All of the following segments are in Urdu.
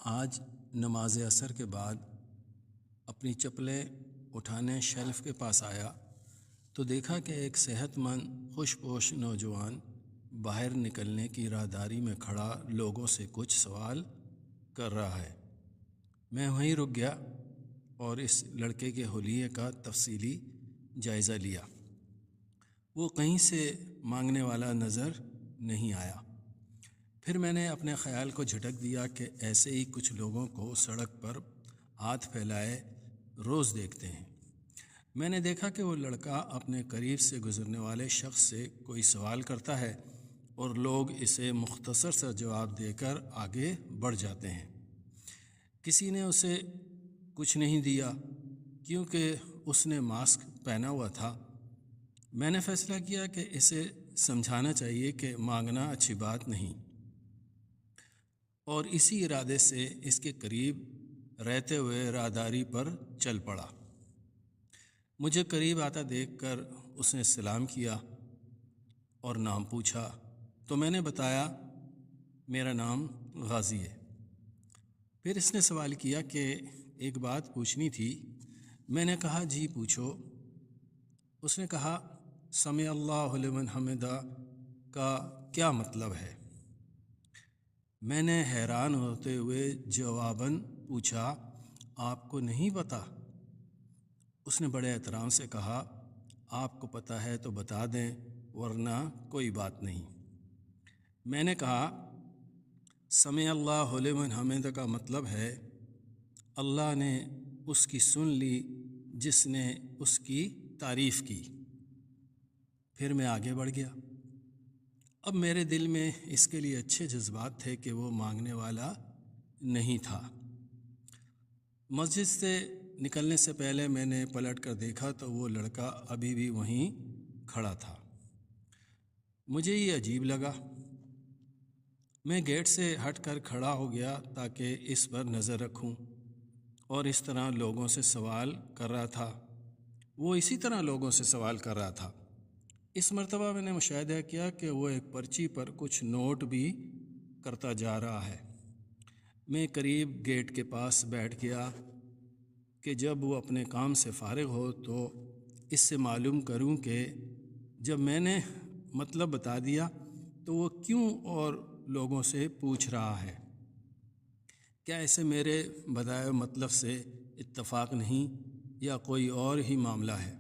آج نماز عصر کے بعد اپنی چپلیں اٹھانے شیلف کے پاس آیا تو دیکھا کہ ایک صحت مند خوش پوش نوجوان باہر نکلنے کی راہداری میں کھڑا لوگوں سے کچھ سوال کر رہا ہے۔ میں وہیں رک گیا اور اس لڑکے کے حلیے کا تفصیلی جائزہ لیا۔ وہ کہیں سے مانگنے والا نظر نہیں آیا۔ پھر میں نے اپنے خیال کو جھٹک دیا کہ ایسے ہی کچھ لوگوں کو سڑک پر ہاتھ پھیلائے روز دیکھتے ہیں۔ میں نے دیکھا کہ وہ لڑکا اپنے قریب سے گزرنے والے شخص سے کوئی سوال کرتا ہے اور لوگ اسے مختصر سا جواب دے کر آگے بڑھ جاتے ہیں۔ کسی نے اسے کچھ نہیں دیا کیونکہ اس نے ماسک پہنا ہوا تھا۔ میں نے فیصلہ کیا کہ اسے سمجھانا چاہیے کہ مانگنا اچھی بات نہیں، اور اسی ارادے سے اس کے قریب رہتے ہوئے راہداری پر چل پڑا۔ مجھے قریب آتا دیکھ کر اس نے سلام کیا اور نام پوچھا تو میں نے بتایا میرا نام غازی ہے۔ پھر اس نے سوال کیا کہ ایک بات پوچھنی تھی۔ میں نے کہا جی پوچھو۔ اس نے کہا سمع اللہ لمن حمدہ کا کیا مطلب ہے؟ میں نے حیران ہوتے ہوئے جواباً پوچھا آپ کو نہیں پتہ؟ اس نے بڑے احترام سے کہا آپ کو پتہ ہے تو بتا دیں ورنہ کوئی بات نہیں۔ میں نے کہا سمع اللہ لمن حمدہ کا مطلب ہے اللہ نے اس کی سن لی جس نے اس کی تعریف کی۔ پھر میں آگے بڑھ گیا۔ اب میرے دل میں اس کے لیے اچھے جذبات تھے کہ وہ مانگنے والا نہیں تھا۔ مسجد سے نکلنے سے پہلے میں نے پلٹ کر دیکھا تو وہ لڑکا ابھی بھی وہیں کھڑا تھا۔ مجھے یہ عجیب لگا۔ میں گیٹ سے ہٹ کر کھڑا ہو گیا تاکہ اس پر نظر رکھوں، اور اس طرح لوگوں سے سوال کر رہا تھا۔ وہ اسی طرح لوگوں سے سوال کر رہا تھا۔ اس مرتبہ میں نے مشاہدہ کیا کہ وہ ایک پرچی پر کچھ نوٹ بھی کرتا جا رہا ہے۔ میں قریب گیٹ کے پاس بیٹھ گیا کہ جب وہ اپنے کام سے فارغ ہو تو اس سے معلوم کروں کہ جب میں نے مطلب بتا دیا تو وہ کیوں اور لوگوں سے پوچھ رہا ہے۔ کیا اسے میرے بتائے مطلب سے اتفاق نہیں یا کوئی اور ہی معاملہ ہے؟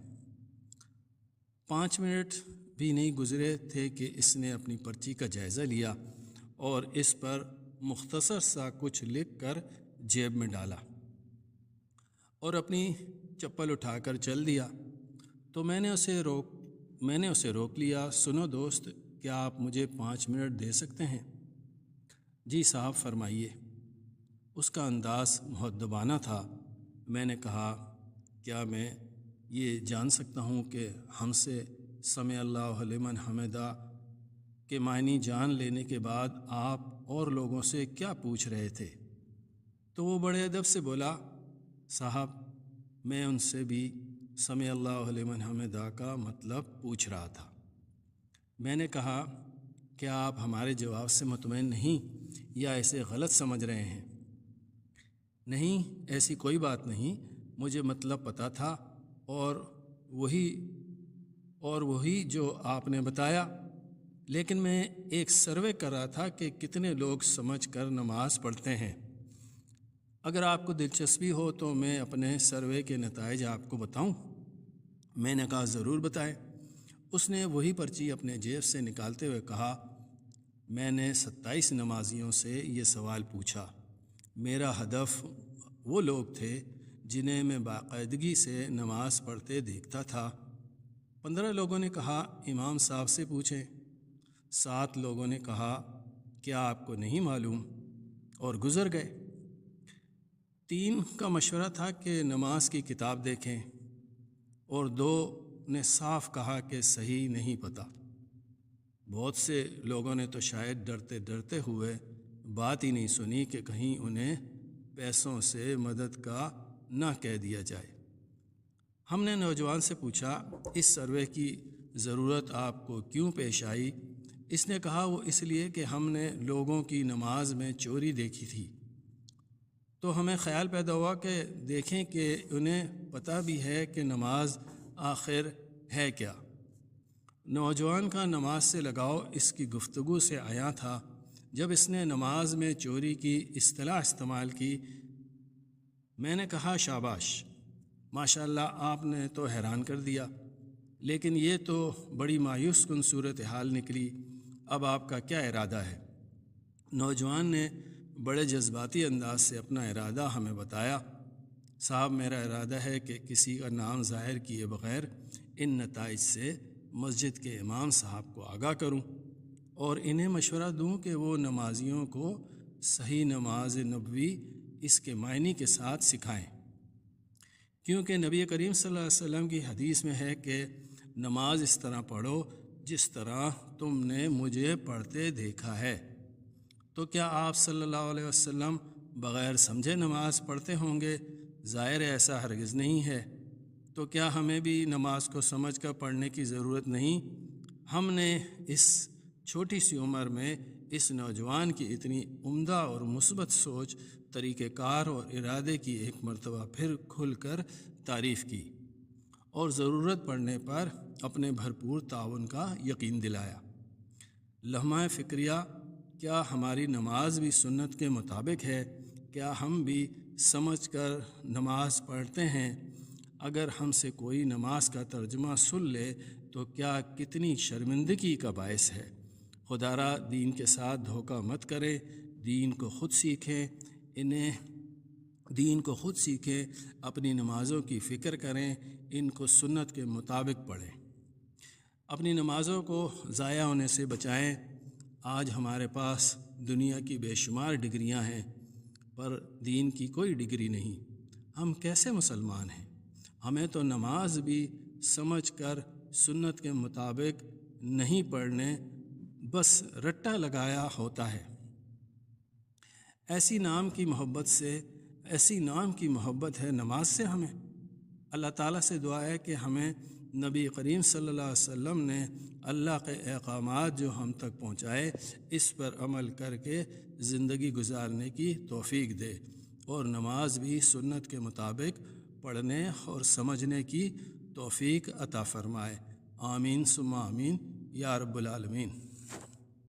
5 منٹ بھی نہیں گزرے تھے کہ اس نے اپنی پرچی کا جائزہ لیا اور اس پر مختصر سا کچھ لکھ کر جیب میں ڈالا اور اپنی چپل اٹھا کر چل دیا۔ تو میں نے اسے روک لیا۔ سنو دوست، کیا آپ مجھے 5 منٹ دے سکتے ہیں؟ جی صاحب فرمائیے۔ اس کا انداز مؤدبانہ تھا۔ میں نے کہا کیا میں یہ جان سکتا ہوں کہ ہم سے سمع اللہ لمن حمدہ کے معنی جان لینے کے بعد آپ اور لوگوں سے کیا پوچھ رہے تھے؟ تو وہ بڑے ادب سے بولا صاحب میں ان سے بھی سمع اللہ لمن حمدہ کا مطلب پوچھ رہا تھا۔ میں نے کہا کیا آپ ہمارے جواب سے مطمئن نہیں یا اسے غلط سمجھ رہے ہیں؟ نہیں ایسی کوئی بات نہیں، مجھے مطلب پتہ تھا اور وہی جو آپ نے بتایا، لیکن میں ایک سروے کر رہا تھا کہ کتنے لوگ سمجھ کر نماز پڑھتے ہیں۔ اگر آپ کو دلچسپی ہو تو میں اپنے سروے کے نتائج آپ کو بتاؤں؟ میں نے کہا ضرور بتائیں۔ اس نے وہی پرچی اپنے جیب سے نکالتے ہوئے کہا میں نے 27 نمازیوں سے یہ سوال پوچھا۔ میرا ہدف وہ لوگ تھے جنہیں میں باقاعدگی سے نماز پڑھتے دیکھتا تھا۔ 15 لوگوں نے کہا امام صاحب سے پوچھیں۔ 7 لوگوں نے کہا کیا آپ کو نہیں معلوم، اور گزر گئے۔ 3 کا مشورہ تھا کہ نماز کی کتاب دیکھیں، اور 2 نے صاف کہا کہ صحیح نہیں پتہ۔ بہت سے لوگوں نے تو شاید ڈرتے ڈرتے ہوئے بات ہی نہیں سنی کہ کہیں انہیں پیسوں سے مدد کا نہ کہہ دیا جائے۔ ہم نے نوجوان سے پوچھا اس سروے کی ضرورت آپ کو کیوں پیش آئی؟ اس نے کہا وہ اس لیے کہ ہم نے لوگوں کی نماز میں چوری دیکھی تھی تو ہمیں خیال پیدا ہوا کہ دیکھیں کہ انہیں پتہ بھی ہے کہ نماز آخر ہے کیا۔ نوجوان کا نماز سے لگاؤ اس کی گفتگو سے عیاں تھا۔ جب اس نے نماز میں چوری کی اصطلاح استعمال کی، میں نے کہا شاباش، ماشاءاللہ آپ نے تو حیران کر دیا، لیکن یہ تو بڑی مایوس کن صورتحال نکلی، اب آپ کا کیا ارادہ ہے؟ نوجوان نے بڑے جذباتی انداز سے اپنا ارادہ ہمیں بتایا۔ صاحب، میرا ارادہ ہے کہ کسی کا نام ظاہر کیے بغیر ان نتائج سے مسجد کے امام صاحب کو آگاہ کروں اور انہیں مشورہ دوں کہ وہ نمازیوں کو صحیح نماز نبوی اس کے معنی کے ساتھ سکھائیں، کیونکہ نبی کریم صلی اللہ علیہ وسلم کی حدیث میں ہے کہ نماز اس طرح پڑھو جس طرح تم نے مجھے پڑھتے دیکھا ہے۔ تو کیا آپ صلی اللہ علیہ وسلم بغیر سمجھے نماز پڑھتے ہوں گے؟ ظاہر ایسا ہرگز نہیں ہے۔ تو کیا ہمیں بھی نماز کو سمجھ کر پڑھنے کی ضرورت نہیں؟ ہم نے اس چھوٹی سی عمر میں اس نوجوان کی اتنی عمدہ اور مثبت سوچ، طریقہ کار اور ارادے کی ایک مرتبہ پھر کھل کر تعریف کی اور ضرورت پڑنے پر اپنے بھرپور تعاون کا یقین دلایا۔ لمحہ فکریہ، کیا ہماری نماز بھی سنت کے مطابق ہے؟ کیا ہم بھی سمجھ کر نماز پڑھتے ہیں؟ اگر ہم سے کوئی نماز کا ترجمہ سن لے تو کیا کتنی شرمندگی کا باعث ہے۔ خدا را دین کے ساتھ دھوکہ مت کریں، دین کو خود سیکھیں، اپنی نمازوں کی فکر کریں، ان کو سنت کے مطابق پڑھیں، اپنی نمازوں کو ضائع ہونے سے بچائیں۔ آج ہمارے پاس دنیا کی بے شمار ڈگریاں ہیں، پر دین کی کوئی ڈگری نہیں۔ ہم کیسے مسلمان ہیں؟ ہمیں تو نماز بھی سمجھ کر سنت کے مطابق نہیں پڑھنے، بس رٹا لگایا ہوتا ہے۔ ایسی نام کی محبت ہے نماز سے ہمیں۔ اللہ تعالیٰ سے دعا ہے کہ ہمیں نبی کریم صلی اللہ علیہ وسلم نے اللہ کے احکامات جو ہم تک پہنچائے اس پر عمل کر کے زندگی گزارنے کی توفیق دے، اور نماز بھی سنت کے مطابق پڑھنے اور سمجھنے کی توفیق عطا فرمائے۔ آمین ثم آمین یا رب العالمین۔